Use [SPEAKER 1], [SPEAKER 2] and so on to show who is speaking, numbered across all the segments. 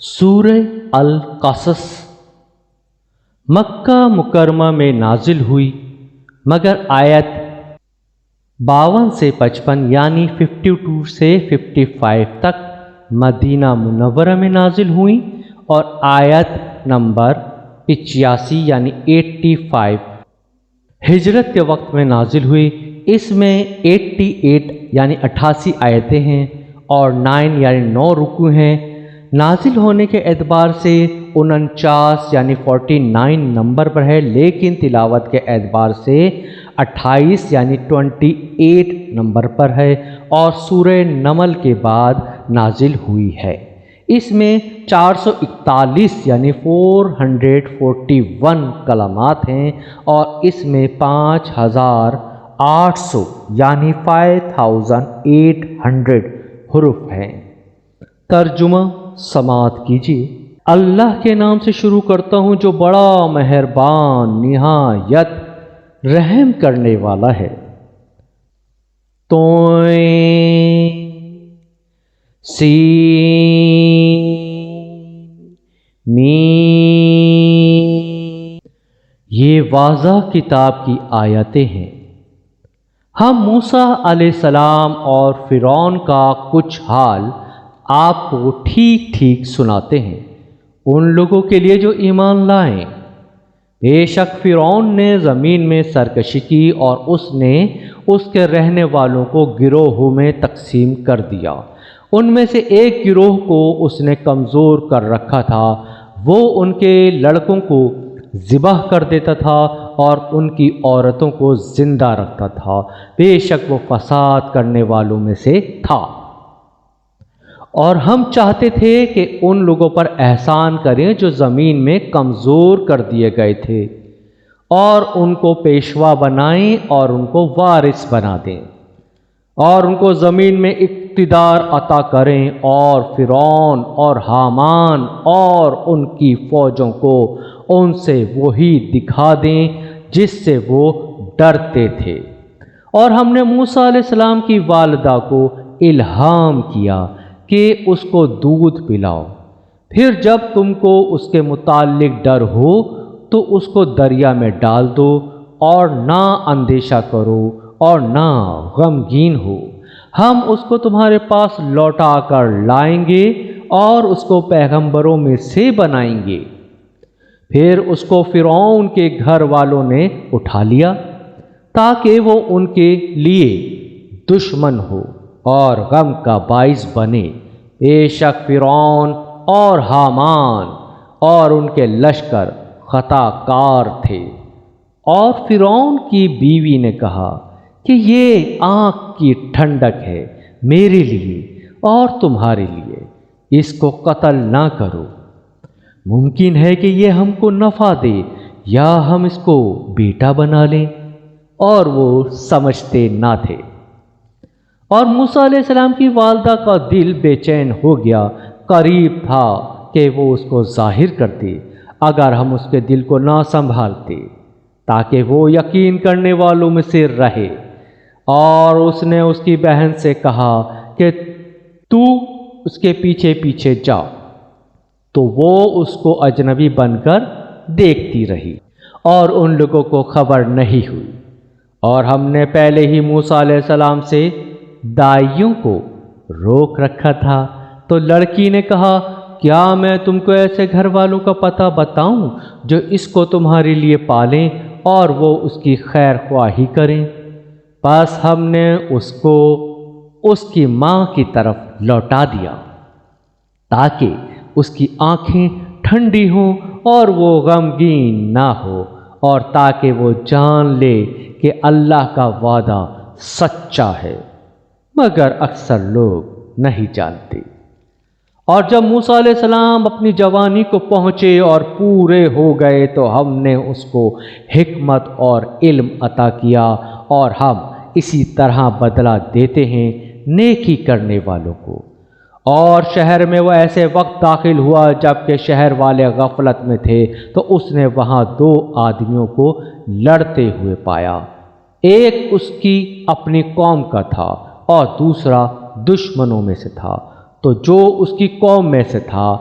[SPEAKER 1] سورہ القصص مکہ مکرمہ میں نازل ہوئی، مگر آیت 52 سے 55 یعنی 52 سے 55 تک مدینہ منورہ میں نازل ہوئیں، اور آیت نمبر 85 یعنی 85 ہجرت کے وقت میں نازل ہوئی۔ اس میں 88 یعنی 88 آیتیں ہیں اور 9 یعنی 9 رکوع ہیں۔ نازل ہونے کے اعتبار سے 49 یعنی 49 نمبر پر ہے، لیکن تلاوت کے اعتبار سے 28 یعنی 28 نمبر پر ہے، اور سورہ نمل کے بعد نازل ہوئی ہے۔ اس میں 441 یعنی 441 کلمات ہیں، اور اس میں 5800 یعنی 5800 حروف ہیں۔ ترجمہ سماعت کیجیے۔ اللہ کے نام سے شروع کرتا ہوں جو بڑا مہربان نہایت رحم کرنے والا ہے۔ تویں سین میم، یہ واضح کتاب کی آیتیں ہیں۔ ہم موسیٰ علیہ السلام اور فرعون کا کچھ حال آپ کو ٹھیک ٹھیک سناتے ہیں، ان لوگوں کے لیے جو ایمان لائیں۔ بے شک فرعون نے زمین میں سرکشی کی، اور اس نے اس کے رہنے والوں کو گروہوں میں تقسیم کر دیا۔ ان میں سے ایک گروہ کو اس نے کمزور کر رکھا تھا، وہ ان کے لڑکوں کو ذبح کر دیتا تھا اور ان کی عورتوں کو زندہ رکھتا تھا۔ بے شک وہ فساد کرنے والوں میں سے تھا۔ اور ہم چاہتے تھے کہ ان لوگوں پر احسان کریں جو زمین میں کمزور کر دیے گئے تھے، اور ان کو پیشوا بنائیں اور ان کو وارث بنا دیں، اور ان کو زمین میں اقتدار عطا کریں، اور فرعون اور حامان اور ان کی فوجوں کو ان سے وہی دکھا دیں جس سے وہ ڈرتے تھے۔ اور ہم نے موسیٰ علیہ السلام کی والدہ کو الہام کیا کہ اس کو دودھ پلاؤ، پھر جب تم کو اس کے متعلق ڈر ہو تو اس کو دریا میں ڈال دو، اور نہ اندیشہ کرو اور نہ غمگین ہو، ہم اس کو تمہارے پاس لوٹا کر لائیں گے اور اس کو پیغمبروں میں سے بنائیں گے۔ پھر اس کو فرعون کے گھر والوں نے اٹھا لیا تاکہ وہ ان کے لیے دشمن ہو اور غم کا باعث بنے۔ بے شک فرعون اور حامان اور ان کے لشکر خطا کار تھے۔ اور فرعون کی بیوی نے کہا کہ یہ آنکھ کی ٹھنڈک ہے میرے لیے اور تمہارے لیے، اس کو قتل نہ کرو، ممکن ہے کہ یہ ہم کو نفع دے یا ہم اس کو بیٹا بنا لیں۔ اور وہ سمجھتے نہ تھے۔ اور موسیٰ علیہ السلام کی والدہ کا دل بے چین ہو گیا، قریب تھا کہ وہ اس کو ظاہر کرتے اگر ہم اس کے دل کو نہ سنبھالتے، تاکہ وہ یقین کرنے والوں میں سے رہے۔ اور اس نے اس کی بہن سے کہا کہ تو اس کے پیچھے پیچھے جا، تو وہ اس کو اجنبی بن کر دیکھتی رہی، اور ان لوگوں کو خبر نہیں ہوئی۔ اور ہم نے پہلے ہی موسیٰ علیہ السلام سے دائیوں کو روک رکھا تھا۔ تو لڑکی نے کہا کیا میں تم کو ایسے گھر والوں کا پتہ بتاؤں جو اس کو تمہارے لیے پالیں اور وہ اس کی خیر خواہی کریں؟ بس ہم نے اس کو اس کی ماں کی طرف لوٹا دیا تاکہ اس کی آنکھیں ٹھنڈی ہوں اور وہ غمگین نہ ہو، اور تاکہ وہ جان لے کہ اللہ کا وعدہ سچا ہے، مگر اکثر لوگ نہیں جانتے۔ اور جب موسیٰ علیہ السلام اپنی جوانی کو پہنچے اور پورے ہو گئے تو ہم نے اس کو حکمت اور علم عطا کیا، اور ہم اسی طرح بدلہ دیتے ہیں نیکی کرنے والوں کو۔ اور شہر میں وہ ایسے وقت داخل ہوا جب کہ شہر والے غفلت میں تھے، تو اس نے وہاں 2 آدمیوں کو لڑتے ہوئے پایا، ایک اس کی اپنی قوم کا تھا اور دوسرا دشمنوں میں سے تھا۔ تو جو اس کی قوم میں سے تھا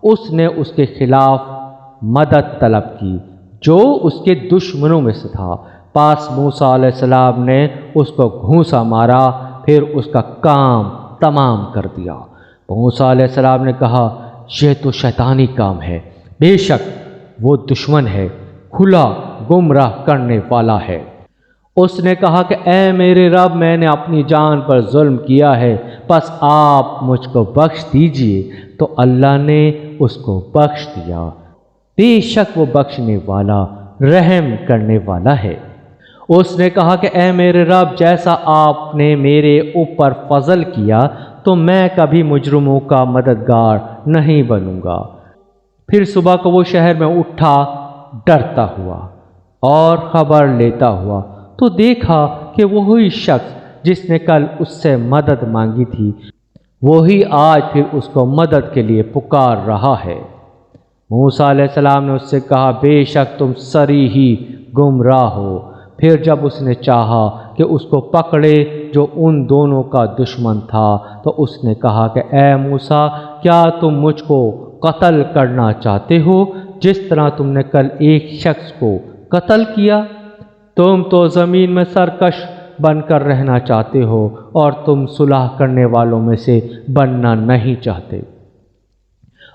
[SPEAKER 1] اس نے اس کے خلاف مدد طلب کی جو اس کے دشمنوں میں سے تھا۔ پاس موسیٰ علیہ السلام نے اس کو گھونسا مارا، پھر اس کا کام تمام کر دیا۔ موسیٰ علیہ السلام نے کہا، یہ تو شیطانی کام ہے، بے شک وہ دشمن ہے، کھلا گمراہ کرنے والا ہے۔ اس نے کہا کہ اے میرے رب، میں نے اپنی جان پر ظلم کیا ہے، پس آپ مجھ کو بخش دیجئے۔ تو اللہ نے اس کو بخش دیا، بے شک وہ بخشنے والا رحم کرنے والا ہے۔ اس نے کہا کہ اے میرے رب، جیسا آپ نے میرے اوپر فضل کیا تو میں کبھی مجرموں کا مددگار نہیں بنوں گا۔ پھر صبح کو وہ شہر میں اٹھا ڈرتا ہوا اور خبر لیتا ہوا، تو دیکھا کہ وہی شخص جس نے کل اس سے مدد مانگی تھی وہی آج پھر اس کو مدد کے لیے پکار رہا ہے۔ موسیٰ علیہ السلام نے اس سے کہا، بے شک تم سری ہی گمراہ ہو۔ پھر جب اس نے چاہا کہ اس کو پکڑے جو ان دونوں کا دشمن تھا، تو اس نے کہا کہ اے موسیٰ، کیا تم مجھ کو قتل کرنا چاہتے ہو جس طرح تم نے کل ایک شخص کو قتل کیا؟ تم تو زمین میں سرکش بن کر رہنا چاہتے ہو اور تم صلح کرنے والوں میں سے بننا نہیں چاہتے۔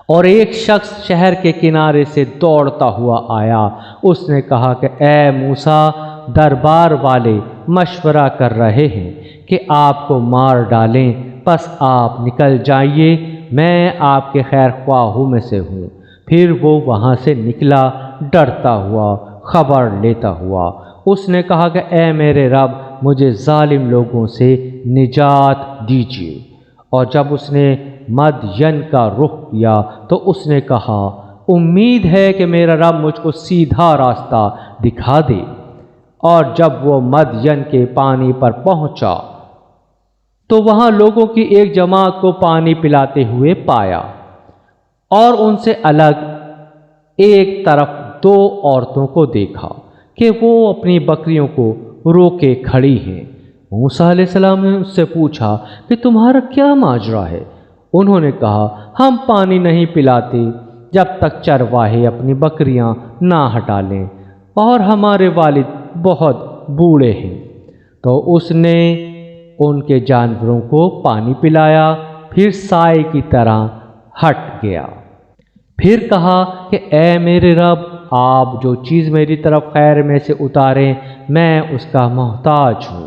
[SPEAKER 1] اور ایک شخص شہر کے کنارے سے دوڑتا ہوا آیا، اس نے کہا کہ اے موسیٰ، دربار والے مشورہ کر رہے ہیں کہ آپ کو مار ڈالیں، پس آپ نکل جائیے، میں آپ کے خیر خواہوں میں سے ہوں۔ پھر وہ وہاں سے نکلا ڈرتا ہوا، خبر لیتا ہوا۔ اس نے کہا کہ اے میرے رب، مجھے ظالم لوگوں سے نجات دیجیے۔ اور جب اس نے مدین کا رخ کیا تو اس نے کہا، امید ہے کہ میرا رب مجھ کو سیدھا راستہ دکھا دے۔ اور جب وہ مدین کے پانی پر پہنچا تو وہاں لوگوں کی ایک جماعت کو پانی پلاتے ہوئے پایا، اور ان سے الگ ایک طرف دو عورتوں کو دیکھا کہ وہ اپنی بکریوں کو روکے کھڑی ہیں۔ موسیٰ علیہ السلام نے اس سے پوچھا کہ تمہارا کیا ماجرا ہے؟ انہوں نے کہا، ہم پانی نہیں پلاتے جب تک چرواہے اپنی بکریاں نہ ہٹا لیں، اور ہمارے والد بہت بوڑھے ہیں۔ تو اس نے ان کے جانوروں کو پانی پلایا، پھر سائے کی طرح ہٹ گیا۔ پھر کہا کہ اے میرے رب، آپ جو چیز میری طرف خیر میں سے اتاریں میں اس کا محتاج ہوں۔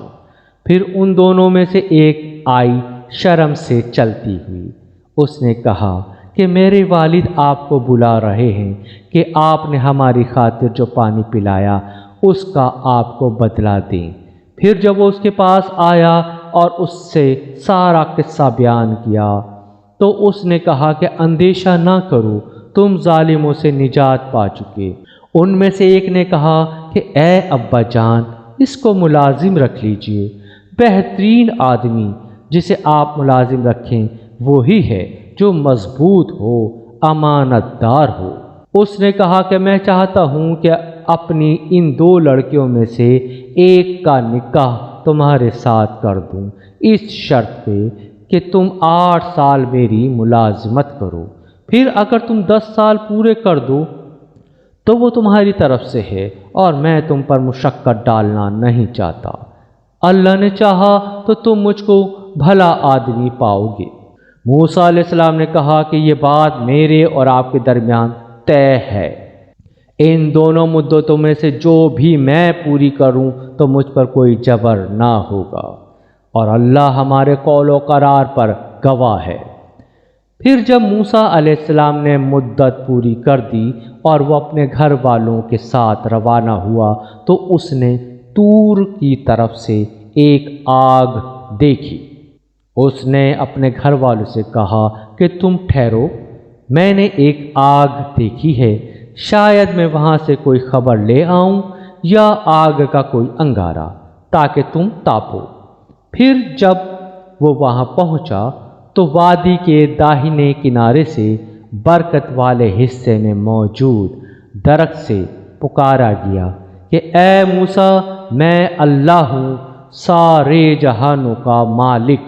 [SPEAKER 1] پھر ان دونوں میں سے ایک آئی شرم سے چلتی ہوئی۔ اس نے کہا کہ میرے والد آپ کو بلا رہے ہیں کہ آپ نے ہماری خاطر جو پانی پلایا اس کا آپ کو بدلہ دیں۔ پھر جب وہ اس کے پاس آیا اور اس سے سارا قصہ بیان کیا تو اس نے کہا کہ اندیشہ نہ کرو، تم ظالموں سے نجات پا چکے۔ ان میں سے ایک نے کہا کہ اے ابا جان، اس کو ملازم رکھ لیجئے۔ بہترین آدمی جسے آپ ملازم رکھیں وہی ہے جو مضبوط ہو، امانت دار ہو۔ اس نے کہا کہ میں چاہتا ہوں کہ اپنی ان دو لڑکیوں میں سے ایک کا نکاح تمہارے ساتھ کر دوں، اس شرط پہ کہ تم 8 سال میری ملازمت کرو، پھر اگر تم 10 سال پورے کر دو تو وہ تمہاری طرف سے ہے، اور میں تم پر مشقت ڈالنا نہیں چاہتا۔ اللہ نے چاہا تو تم مجھ کو بھلا آدمی پاؤ گے۔ موسیٰ علیہ السلام نے کہا کہ یہ بات میرے اور آپ کے درمیان طے ہے۔ ان دونوں مدتوں میں سے جو بھی میں پوری کروں تو مجھ پر کوئی جبر نہ ہوگا، اور اللہ ہمارے قول و قرار پر گواہ ہے۔ پھر جب موسیٰ علیہ السلام نے مدت پوری کر دی اور وہ اپنے گھر والوں کے ساتھ روانہ ہوا تو اس نے طور کی طرف سے ایک آگ دیکھی۔ اس نے اپنے گھر والوں سے کہا کہ تم ٹھہرو، میں نے ایک آگ دیکھی ہے، شاید میں وہاں سے کوئی خبر لے آؤں یا آگ کا کوئی انگارہ تاکہ تم تاپو۔ پھر جب وہ وہاں پہنچا تو وادی کے داہنے کنارے سے برکت والے حصے میں موجود درخت سے پکارا گیا کہ اے موسیٰ، میں اللہ ہوں، سارے جہانوں کا مالک،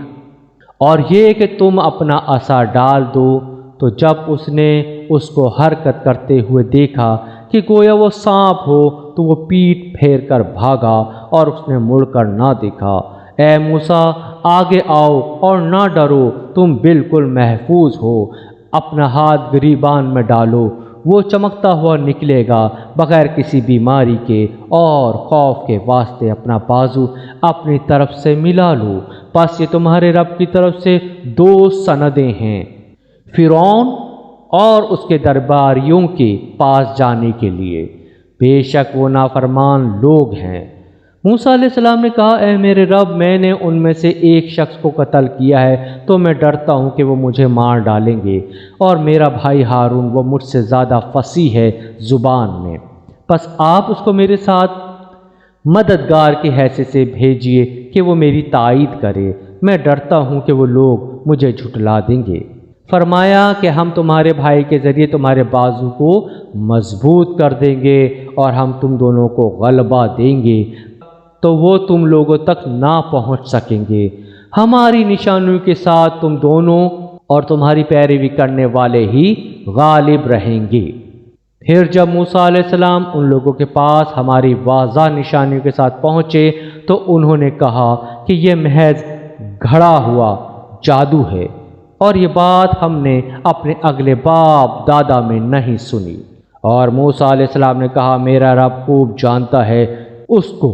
[SPEAKER 1] اور یہ کہ تم اپنا عصا ڈال دو تو جب اس نے اس کو حرکت کرتے ہوئے دیکھا کہ گویا وہ سانپ ہو تو وہ پیٹھ پھیر کر بھاگا اور اس نے مڑ کر نہ دیکھا۔ اے موسیٰ، آگے آؤ اور نہ ڈرو، تم بالکل محفوظ ہو۔ اپنا ہاتھ گریبان میں ڈالو، وہ چمکتا ہوا نکلے گا بغیر کسی بیماری کے، اور خوف کے واسطے اپنا بازو اپنی طرف سے ملا لو۔ پس یہ تمہارے رب کی طرف سے 2 سندیں ہیں، فرعون اور اس کے درباریوں کے پاس جانے کے لیے، بے شک وہ نافرمان لوگ ہیں۔ موسیٰ علیہ السلام نے کہا، اے میرے رب، میں نے ان میں سے ایک شخص کو قتل کیا ہے تو میں ڈرتا ہوں کہ وہ مجھے مار ڈالیں گے، اور میرا بھائی ہارون وہ مجھ سے زیادہ فصیح ہے زبان میں، پس آپ اس کو میرے ساتھ مددگار کی حیثیت سے بھیجیے کہ وہ میری تائید کرے، میں ڈرتا ہوں کہ وہ لوگ مجھے جھٹلا دیں گے۔ فرمایا کہ ہم تمہارے بھائی کے ذریعے تمہارے بازو کو مضبوط کر دیں گے اور ہم تم دونوں کو غلبہ دیں گے تو وہ تم لوگوں تک نہ پہنچ سکیں گے۔ ہماری نشانیوں کے ساتھ تم دونوں اور تمہاری پیروی کرنے والے ہی غالب رہیں گے۔ پھر جب موسیٰ علیہ السلام ان لوگوں کے پاس ہماری واضح نشانیوں کے ساتھ پہنچے تو انہوں نے کہا کہ یہ محض گھڑا ہوا جادو ہے، اور یہ بات ہم نے اپنے اگلے باپ دادا میں نہیں سنی۔ اور موسیٰ علیہ السلام نے کہا، میرا رب خوب جانتا ہے اس کو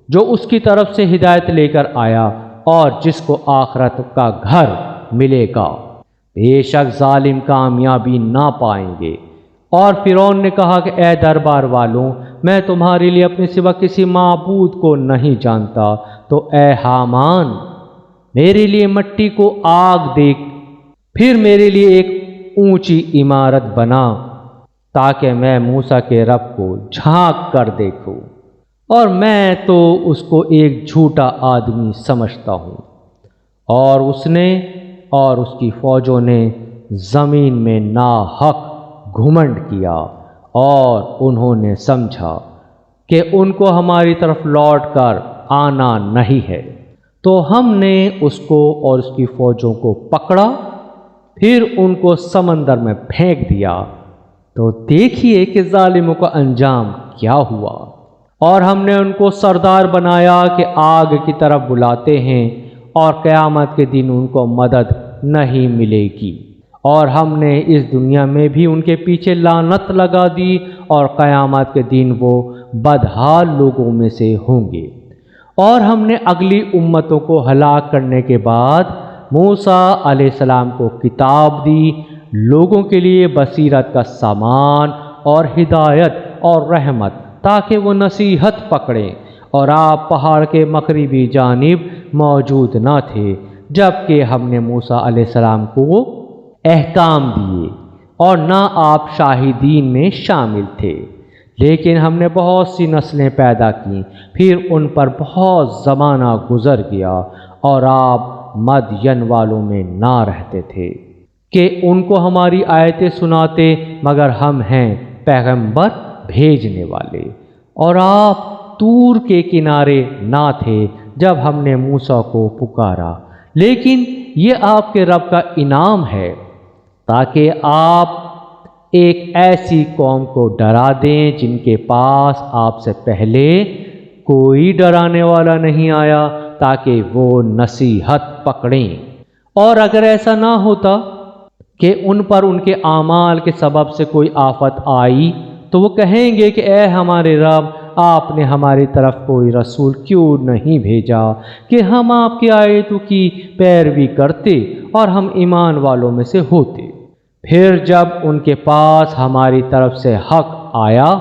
[SPEAKER 1] جو اس کی طرف سے ہدایت لے کر آیا اور جس کو آخرت کا گھر ملے گا، بے شک ظالم کامیابی نہ پائیں گے۔ اور فرعون نے کہا کہ اے دربار والوں، میں تمہارے لیے اپنے سوا کسی معبود کو نہیں جانتا، تو اے حامان، میرے لیے مٹی کو آگ دیکھ، پھر میرے لیے ایک اونچی عمارت بنا تاکہ میں موسیٰ کے رب کو جھانک کر دیکھوں، اور میں تو اس کو ایک جھوٹا آدمی سمجھتا ہوں۔ اور اس نے اور اس کی فوجوں نے زمین میں ناحق گھمنڈ کیا، اور انہوں نے سمجھا کہ ان کو ہماری طرف لوٹ کر آنا نہیں ہے، تو ہم نے اس کو اور اس کی فوجوں کو پکڑا، پھر ان کو سمندر میں پھینک دیا، تو دیکھیے کہ ظالموں کا انجام کیا ہوا۔ اور ہم نے ان کو سردار بنایا کہ آگ کی طرف بلاتے ہیں، اور قیامت کے دن ان کو مدد نہیں ملے گی، اور ہم نے اس دنیا میں بھی ان کے پیچھے لعنت لگا دی، اور قیامت کے دن وہ بدحال لوگوں میں سے ہوں گے۔ اور ہم نے اگلی امتوں کو ہلاک کرنے کے بعد موسیٰ علیہ السلام کو کتاب دی، لوگوں کے لیے بصیرت کا سامان اور ہدایت اور رحمت، تاکہ وہ نصیحت پکڑیں۔ اور آپ پہاڑ کے مغربی جانب موجود نہ تھے جب کہ ہم نے موسیٰ علیہ السلام کو احکام دیے، اور نہ آپ شاہدین میں شامل تھے، لیکن ہم نے بہت سی نسلیں پیدا کیں، پھر ان پر بہت زمانہ گزر گیا، اور آپ مدین والوں میں نہ رہتے تھے کہ ان کو ہماری آیتیں سناتے، مگر ہم ہیں پیغمبر بھیجنے والے۔ اور آپ طور کے کنارے نہ تھے جب ہم نے موسیٰ کو پکارا، لیکن یہ آپ کے رب کا انعام ہے تاکہ آپ ایک ایسی قوم کو ڈرا دیں جن کے پاس آپ سے پہلے کوئی ڈرانے والا نہیں آیا، تاکہ وہ نصیحت پکڑیں۔ اور اگر ایسا نہ ہوتا کہ ان پر ان کے اعمال کے سبب سے کوئی آفت آئی تو وہ کہیں گے کہ اے ہمارے رب، آپ نے ہماری طرف کوئی رسول کیوں نہیں بھیجا کہ ہم آپ کی آیتوں کی پیروی کرتے اور ہم ایمان والوں میں سے ہوتے۔ پھر جب ان کے پاس ہماری طرف سے حق آیا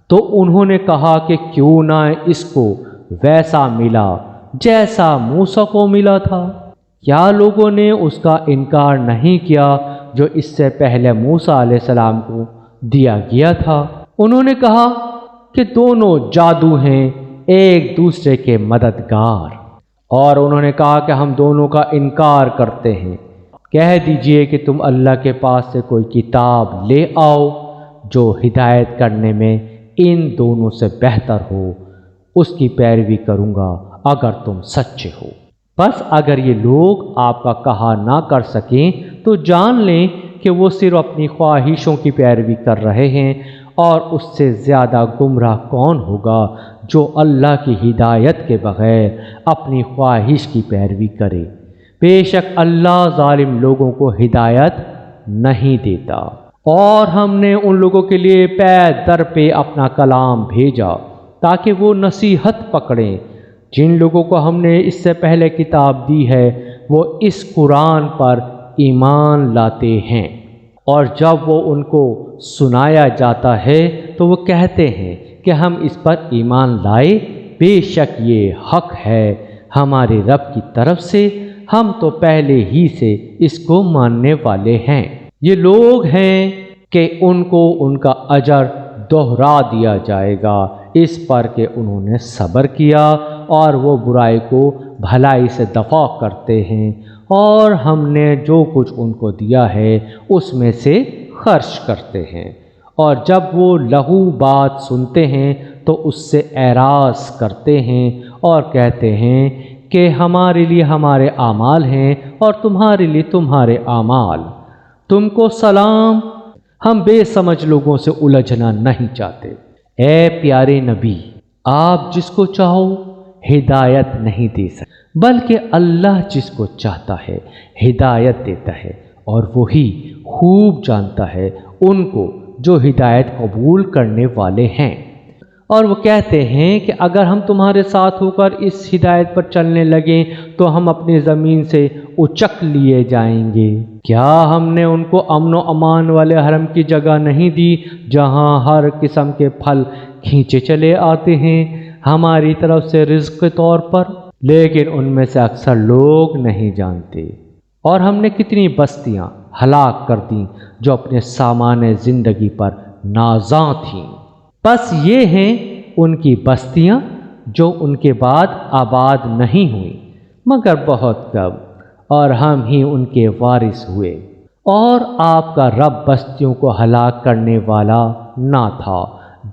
[SPEAKER 1] تو انہوں نے کہا کہ کیوں نہ اس کو ویسا ملا جیسا موسیٰ کو ملا تھا۔ کیا لوگوں نے اس کا انکار نہیں کیا جو اس سے پہلے موسیٰ علیہ السلام کو دیا گیا تھا؟ انہوں نے کہا کہ دونوں جادو ہیں، ایک دوسرے کے مددگار۔ اور انہوں نے کہا کہ ہم دونوں کا انکار کرتے ہیں۔ کہہ دیجئے کہ تم اللہ کے پاس سے کوئی کتاب لے آؤ جو ہدایت کرنے میں ان دونوں سے بہتر ہو، اس کی پیروی کروں گا اگر تم سچے ہو۔ بس اگر یہ لوگ آپ کا کہا نہ کر سکیں تو جان لیں کہ وہ صرف اپنی خواہشوں کی پیروی کر رہے ہیں، اور اس سے زیادہ گمراہ کون ہوگا جو اللہ کی ہدایت کے بغیر اپنی خواہش کی پیروی کرے۔ بے شک اللہ ظالم لوگوں کو ہدایت نہیں دیتا۔ اور ہم نے ان لوگوں کے لیے پے در پہ اپنا کلام بھیجا تاکہ وہ نصیحت پکڑیں۔ جن لوگوں کو ہم نے اس سے پہلے کتاب دی ہے وہ اس قرآن پر ایمان لاتے ہیں، اور جب وہ ان کو سنایا جاتا ہے تو وہ کہتے ہیں کہ ہم اس پر ایمان لائے۔ بے شک یہ حق ہے ہمارے رب کی طرف سے، ہم تو پہلے ہی سے اس کو ماننے والے ہیں۔ یہ لوگ ہیں کہ ان کو ان کا اجر دوہرا دیا جائے گا اس پر کہ انہوں نے صبر کیا اور وہ برائی کو بھلائی سے دفع کرتے ہیں، اور ہم نے جو کچھ ان کو دیا ہے اس میں سے خرچ کرتے ہیں۔ اور جب وہ لغو بات سنتے ہیں تو اس سے اعراض کرتے ہیں اور کہتے ہیں کہ ہمارے لیے ہمارے اعمال ہیں اور تمہارے لیے تمہارے اعمال۔ تم کو سلام، ہم بے سمجھ لوگوں سے الجھنا نہیں چاہتے۔ اے پیارے نبی، آپ جس کو چاہو ہدایت نہیں دے سکتے، بلکہ اللہ جس کو چاہتا ہے ہدایت دیتا ہے، اور وہی خوب جانتا ہے ان کو جو ہدایت قبول کرنے والے ہیں۔ اور وہ کہتے ہیں کہ اگر ہم تمہارے ساتھ ہو کر اس ہدایت پر چلنے لگیں تو ہم اپنی زمین سے اچک لیے جائیں گے۔ کیا ہم نے ان کو امن و امان والے حرم کی جگہ نہیں دی جہاں ہر قسم کے پھل کھینچے چلے آتے ہیں ہماری طرف سے رزق کے طور پر؟ لیکن ان میں سے اکثر لوگ نہیں جانتے۔ اور ہم نے کتنی بستیاں ہلاک کر دیں جو اپنے سامان زندگی پر نازاں تھیں۔ بس یہ ہیں ان کی بستیاں جو ان کے بعد آباد نہیں ہوئیں مگر بہت کم، اور ہم ہی ان کے وارث ہوئے۔ اور آپ کا رب بستیوں کو ہلاک کرنے والا نہ تھا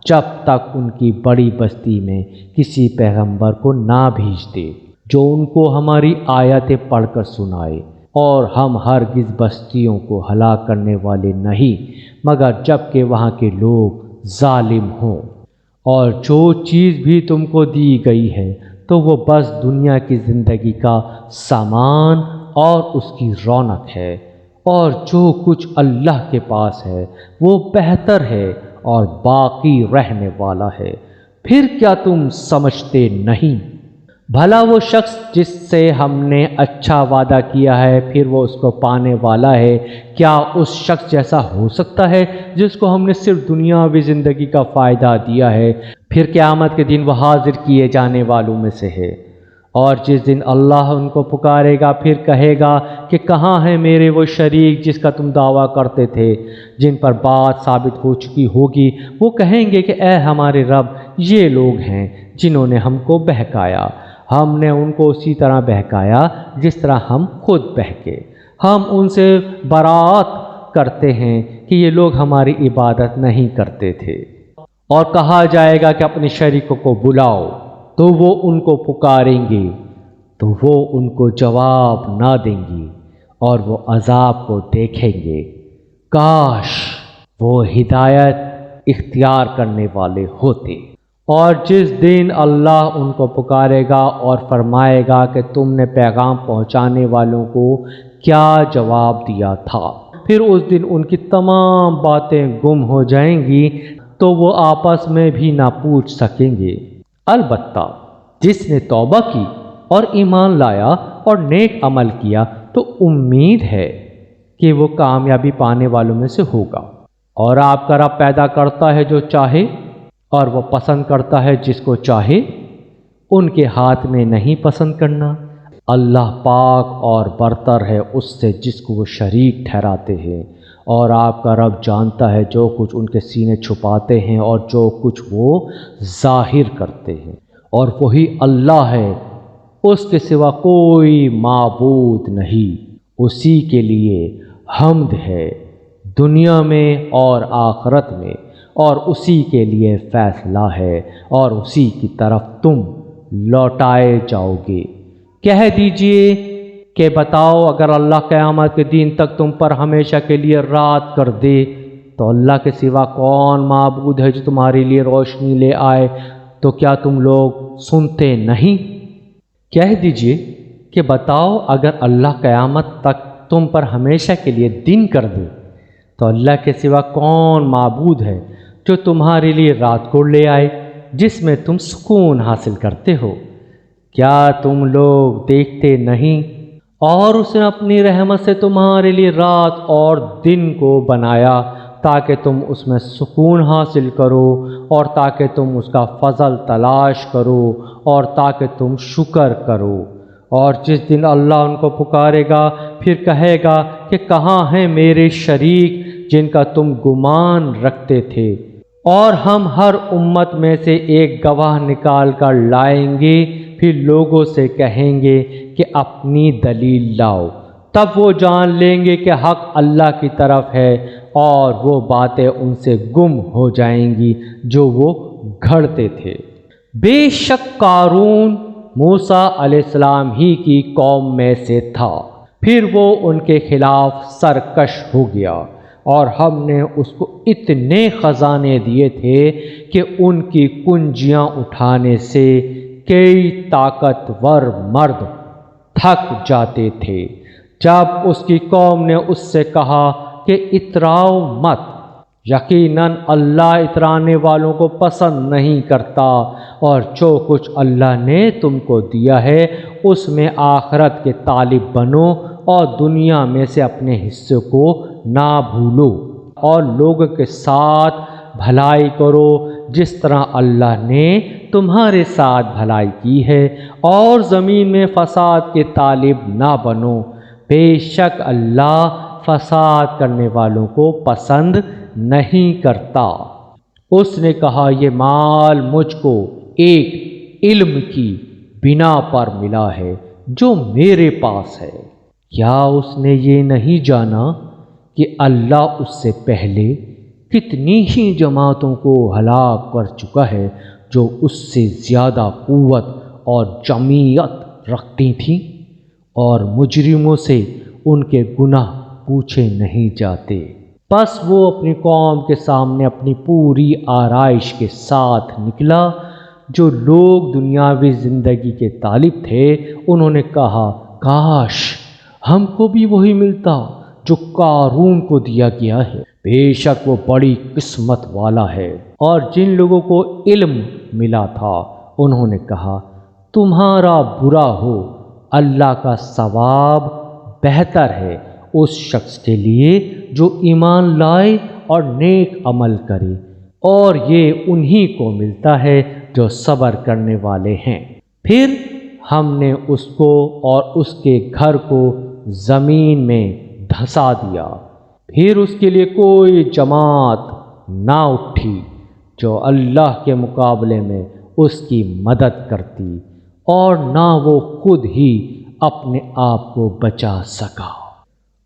[SPEAKER 1] جب تک ان کی بڑی بستی میں کسی پیغمبر کو نہ بھیجتے جو ان کو ہماری آیتیں پڑھ کر سنائے، اور ہم ہرگز بستیوں کو ہلاک کرنے والے نہیں مگر جب کہ وہاں کے لوگ ظالم ہوں۔ اور جو چیز بھی تم کو دی گئی ہے تو وہ بس دنیا کی زندگی کا سامان اور اس کی رونق ہے، اور جو کچھ اللہ کے پاس ہے وہ بہتر ہے اور باقی رہنے والا ہے۔ پھر کیا تم سمجھتے نہیں؟ بھلا وہ شخص جس سے ہم نے اچھا وعدہ کیا ہے پھر وہ اس کو پانے والا ہے، کیا اس شخص جیسا ہو سکتا ہے جس کو ہم نے صرف دنیاوی زندگی کا فائدہ دیا ہے، پھر قیامت کے دن وہ حاضر کیے جانے والوں میں سے ہے؟ اور جس دن اللہ ان کو پکارے گا پھر کہے گا کہ کہاں ہیں میرے وہ شریک جس کا تم دعویٰ کرتے تھے، جن پر بات ثابت ہو چکی ہوگی؟ وہ کہیں گے کہ اے ہمارے رب، یہ لوگ ہیں جنہوں نے ہم کو بہکایا، ہم نے ان کو اسی طرح بہکایا جس طرح ہم خود بہکے۔ ہم ان سے برات کرتے ہیں کہ یہ لوگ ہماری عبادت نہیں کرتے تھے۔ اور کہا جائے گا کہ اپنے شریکوں کو بلاؤ، تو وہ ان کو پکاریں گے تو وہ ان کو جواب نہ دیں گی، اور وہ عذاب کو دیکھیں گے۔ کاش وہ ہدایت اختیار کرنے والے ہوتے۔ اور جس دن اللہ ان کو پکارے گا اور فرمائے گا کہ تم نے پیغام پہنچانے والوں کو کیا جواب دیا تھا، پھر اس دن ان کی تمام باتیں گم ہو جائیں گی تو وہ آپس میں بھی نہ پوچھ سکیں گے۔ البتہ جس نے توبہ کی اور ایمان لایا اور نیک عمل کیا تو امید ہے کہ وہ کامیابی پانے والوں میں سے ہوگا۔ اور آپ کا رب پیدا کرتا ہے جو چاہے اور وہ پسند کرتا ہے جس کو چاہے، ان کے ہاتھ میں نہیں پسند کرنا۔ اللہ پاک اور برتر ہے اس سے جس کو وہ شریک ٹھہراتے ہیں، اور آپ کا رب جانتا ہے جو کچھ ان کے سینے چھپاتے ہیں اور جو کچھ وہ ظاہر کرتے ہیں۔ اور وہی اللہ ہے، اس کے سوا کوئی معبود نہیں، اسی کے لیے حمد ہے دنیا میں اور آخرت میں، اور اسی کے لیے فیصلہ ہے اور اسی کی طرف تم لوٹائے جاؤ گے۔ کہہ دیجئے کہ بتاؤ اگر اللہ قیامت کے دن تک تم پر ہمیشہ کے لیے رات کر دے تو اللہ کے سوا کون معبود ہے جو تمہارے لیے روشنی لے آئے؟ تو کیا تم لوگ سنتے نہیں؟ کہہ دیجئے کہ بتاؤ اگر اللہ قیامت تک تم پر ہمیشہ کے لیے دن کر دے تو اللہ کے سوا کون معبود ہے جو تمہارے لیے رات کو لے آئے جس میں تم سکون حاصل کرتے ہو؟ کیا تم لوگ دیکھتے نہیں؟ اور اس نے اپنی رحمت سے تمہارے لیے رات اور دن کو بنایا تاکہ تم اس میں سکون حاصل کرو اور تاکہ تم اس کا فضل تلاش کرو اور تاکہ تم شکر کرو۔ اور جس دن اللہ ان کو پکارے گا پھر کہے گا کہ کہاں ہیں میرے شریک جن کا تم گمان رکھتے تھے؟ اور ہم ہر امت میں سے ایک گواہ نکال کر لائیں گے، پھر لوگوں سے کہیں گے کہ اپنی دلیل لاؤ، تب وہ جان لیں گے کہ حق اللہ کی طرف ہے اور وہ باتیں ان سے گم ہو جائیں گی جو وہ گھڑتے تھے۔ بے شک قارون موسیٰ علیہ السلام ہی کی قوم میں سے تھا، پھر وہ ان کے خلاف سرکش ہو گیا اور ہم نے اس کو اتنے خزانے دیے تھے کہ ان کی کنجیاں اٹھانے سے کئی طاقتور مرد تھک جاتے تھے۔ جب اس کی قوم نے اس سے کہا کہ اتراؤ مت، یقیناً اللہ اترانے والوں کو پسند نہیں کرتا، اور جو کچھ اللہ نے تم کو دیا ہے اس میں آخرت کے طالب بنو اور دنیا میں سے اپنے حصے کو نہ بھولو، اور لوگوں کے ساتھ بھلائی کرو جس طرح اللہ نے تمہارے ساتھ بھلائی کی ہے، اور زمین میں فساد کے طالب نہ بنو، بے شک اللہ فساد کرنے والوں کو پسند نہیں کرتا۔ اس نے کہا یہ مال مجھ کو ایک علم کی بنا پر ملا ہے جو میرے پاس ہے۔ کیا اس نے یہ نہیں جانا کہ اللہ اس سے پہلے کتنی ہی جماعتوں کو ہلاک کر چکا ہے جو اس سے زیادہ قوت اور جمعیت رکھتی تھیں، اور مجرموں سے ان کے گناہ پوچھے نہیں جاتے؟ بس وہ اپنی قوم کے سامنے اپنی پوری آرائش کے ساتھ نکلا۔ جو لوگ دنیاوی زندگی کے طالب تھے انہوں نے کہا کاش ہم کو بھی وہی ملتا جو قارون کو دیا گیا ہے، بے شک وہ بڑی قسمت والا ہے۔ اور جن لوگوں کو علم ملا تھا انہوں نے کہا تمہارا برا ہو، اللہ کا ثواب بہتر ہے اس شخص کے لیے جو ایمان لائے اور نیک عمل کرے، اور یہ انہی کو ملتا ہے جو صبر کرنے والے ہیں۔ پھر ہم نے اس کو اور اس کے گھر کو زمین میں دھسا دیا، پھر اس کے لیے کوئی جماعت نہ اٹھی جو اللہ کے مقابلے میں اس کی مدد کرتی، اور نہ وہ خود ہی اپنے آپ کو بچا سکا۔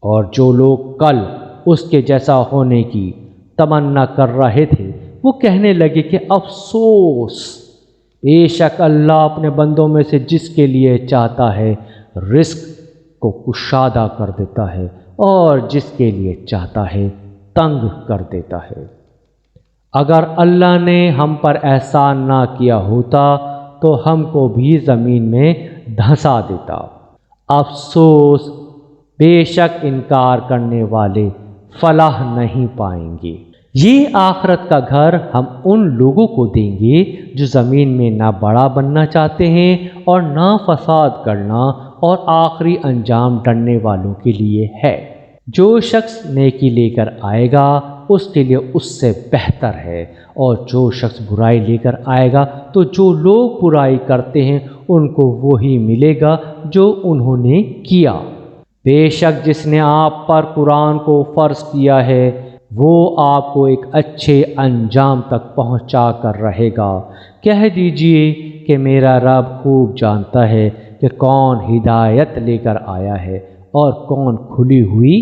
[SPEAKER 1] اور جو لوگ کل اس کے جیسا ہونے کی تمنا کر رہے تھے وہ کہنے لگے کہ افسوس، بے شک اللہ اپنے بندوں میں سے جس کے لیے چاہتا ہے رزق کو کشادہ کر دیتا ہے اور جس کے لیے چاہتا ہے تنگ کر دیتا ہے۔ اگر اللہ نے ہم پر احسان نہ کیا ہوتا تو ہم کو بھی زمین میں دھسا دیتا۔ افسوس، بے شک انکار کرنے والے فلاح نہیں پائیں گے۔ یہ آخرت کا گھر ہم ان لوگوں کو دیں گے جو زمین میں نہ بڑا بننا چاہتے ہیں اور نہ فساد کرنا، اور آخری انجام ڈرنے والوں کے لیے ہے۔ جو شخص نیکی لے کر آئے گا اس کے لیے اس سے بہتر ہے، اور جو شخص برائی لے کر آئے گا تو جو لوگ برائی کرتے ہیں ان کو وہی ملے گا جو انہوں نے کیا۔ بے شک جس نے آپ پر قرآن کو فرض کیا ہے وہ آپ کو ایک اچھے انجام تک پہنچا کر رہے گا۔ کہہ دیجئے کہ میرا رب خوب جانتا ہے کہ کون ہدایت لے کر آیا ہے اور کون کھلی ہوئی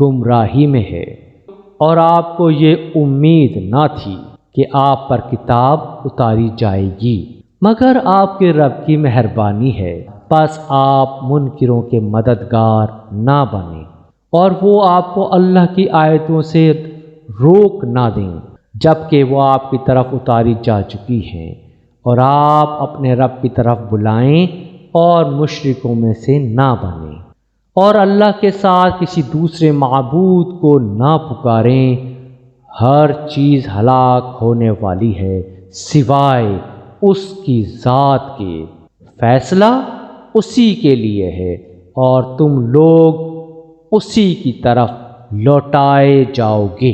[SPEAKER 1] گمراہی میں ہے۔ اور آپ کو یہ امید نہ تھی کہ آپ پر کتاب اتاری جائے گی مگر آپ کے رب کی مہربانی ہے، پس آپ منکروں کے مددگار نہ بنیں اور وہ آپ کو اللہ کی آیتوں سے روک نہ دیں جبکہ وہ آپ کی طرف اتاری جا چکی ہیں، اور آپ اپنے رب کی طرف بلائیں اور مشرکوں میں سے نہ بنیں، اور اللہ کے ساتھ کسی دوسرے معبود کو نہ پکاریں۔ ہر چیز ہلاک ہونے والی ہے سوائے اس کی ذات کے، فیصلہ اسی کے لیے ہے اور تم لوگ اسی کی طرف لوٹائے جاؤ گے۔